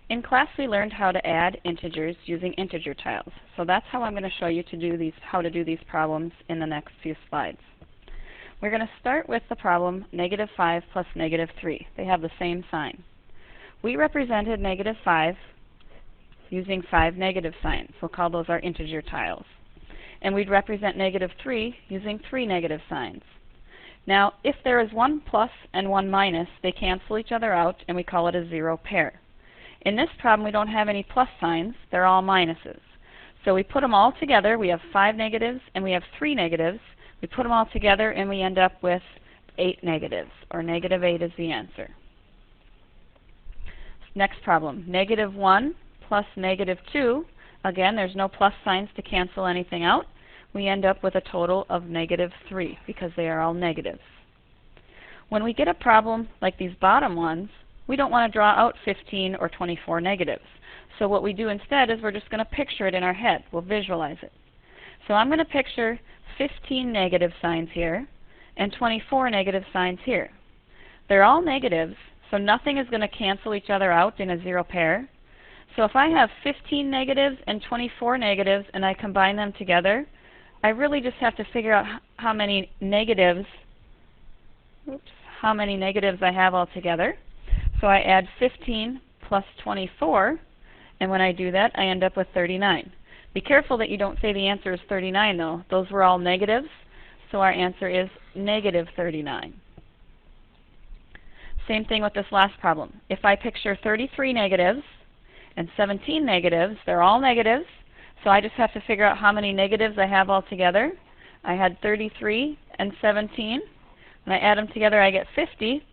In class we learned how to add integers using integer tiles. So that's how I'm going to show you how to do these problems in the next few slides. We're going to start with the problem -5 plus -3. They have the same sign. We represented -5 using 5 negative signs. We'll call those our integer tiles. And we'd represent -3 using 3 negative signs. Now, if there is one plus and one minus, they cancel each other out and we call it a zero pair. In this problem, we don't have any plus signs. They're all minuses. So we put them all together. We have 5 negatives and we have 3 negatives. We put them all together and we end up with 8 negatives, or -8 is the answer. Next problem, -1 plus -2. Again, there's no plus signs to cancel anything out. We end up with a total of -3 because they are all negatives. When we get a problem like these bottom ones, we don't want to draw out 15 or 24 negatives. So what we do instead is we're just going to picture it in our head. We'll visualize it. So I'm going to picture 15 negative signs here and 24 negative signs here. They're all negatives, so nothing is going to cancel each other out in a zero pair. So if I have 15 negatives and 24 negatives and I combine them together, I really just have to figure out how many negatives I have altogether. So I add 15 plus 24, and when I do that, I end up with 39. Be careful that you don't say the answer is 39, though. Those were all negatives, so our answer is -39. Same thing with this last problem. If I picture 33 negatives and 17 negatives, they're all negatives, so I just have to figure out how many negatives I have altogether. I had 33 and 17. When I add them together, I get 50.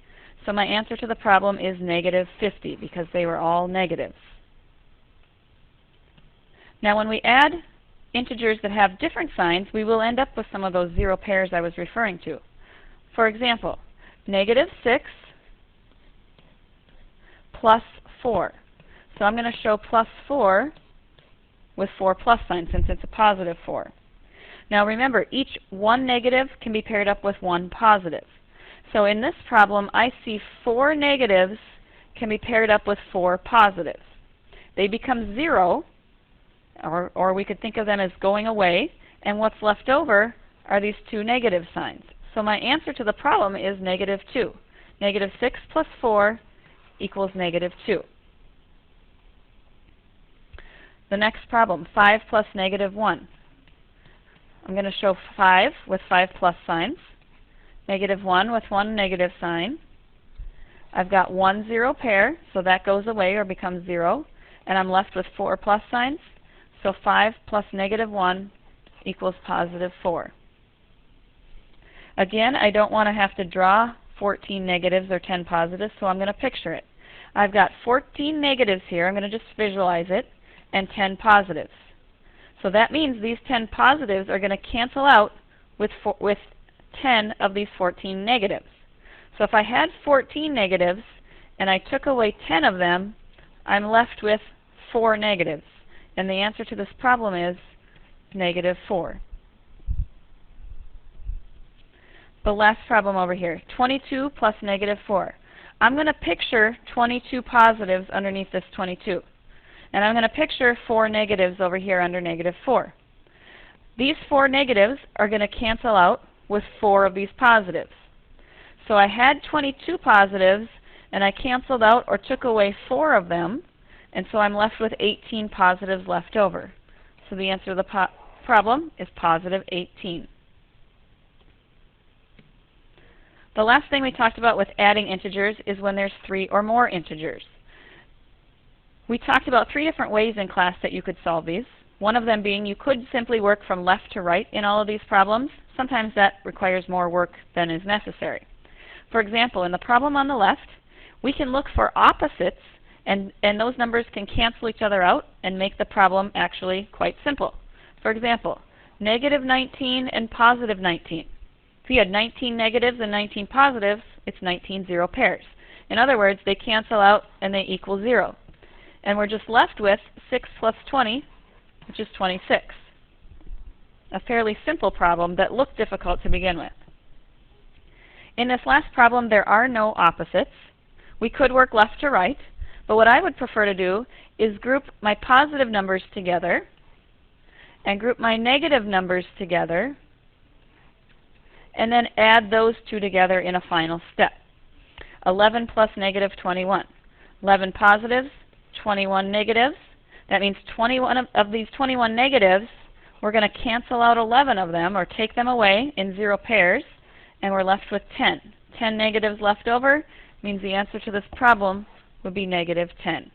So my answer to the problem is -50 because they were all negatives. Now when we add integers that have different signs, we will end up with some of those zero pairs I was referring to. For example, -6 plus 4. So I'm going to show +4 with 4 plus signs since it's a positive 4. Now remember, each one negative can be paired up with one positive. So in this problem, I see 4 negatives can be paired up with 4 positives. They become 0, or we could think of them as going away, and what's left over are these 2 negative signs. So my answer to the problem is -2. -6 plus 4 equals -2. The next problem, 5 plus -1. I'm going to show 5 with 5 plus signs. -1 with 1 negative sign. I've got 1 zero pair, so that goes away or becomes 0. And I'm left with 4 plus signs. So 5 plus -1 equals +4. Again, I don't want to have to draw 14 negatives or 10 positives, so I'm going to picture it. I've got 14 negatives here. I'm going to just visualize it, and 10 positives. So that means these 10 positives are going to cancel out with 10 of these 14 negatives. So if I had 14 negatives and I took away 10 of them, I'm left with 4 negatives. And the answer to this problem is -4. The last problem over here, 22 plus -4. I'm going to picture 22 positives underneath this 22. And I'm going to picture 4 negatives over here under -4. These 4 negatives are going to cancel out with 4 of these positives. So I had 22 positives, and I canceled out or took away 4 of them, and so I'm left with 18 positives left over. So the answer to the problem is +18. The last thing we talked about with adding integers is when there's 3 or more integers. We talked about 3 different ways in class that you could solve these. One of them being you could simply work from left to right in all of these problems. Sometimes that requires more work than is necessary. For example, in the problem on the left, we can look for opposites, and those numbers can cancel each other out and make the problem actually quite simple. For example, -19 and +19. If you had 19 negatives and 19 positives, it's 19 zero pairs. In other words, they cancel out and they equal 0. And we're just left with 6 plus 20, which is 26. A fairly simple problem that looked difficult to begin with. In this last problem, there are no opposites. We could work left to right, But what I would prefer to do is group my positive numbers together and group my negative numbers together, and then add those two together in a final step. 11 plus negative 21. 11 positives, 21 negatives. That means 21 of these 21 negatives, we're going to cancel out 11 of them, or take them away in 0 pairs, and we're left with 10. 10 negatives left over means the answer to this problem would be negative 10.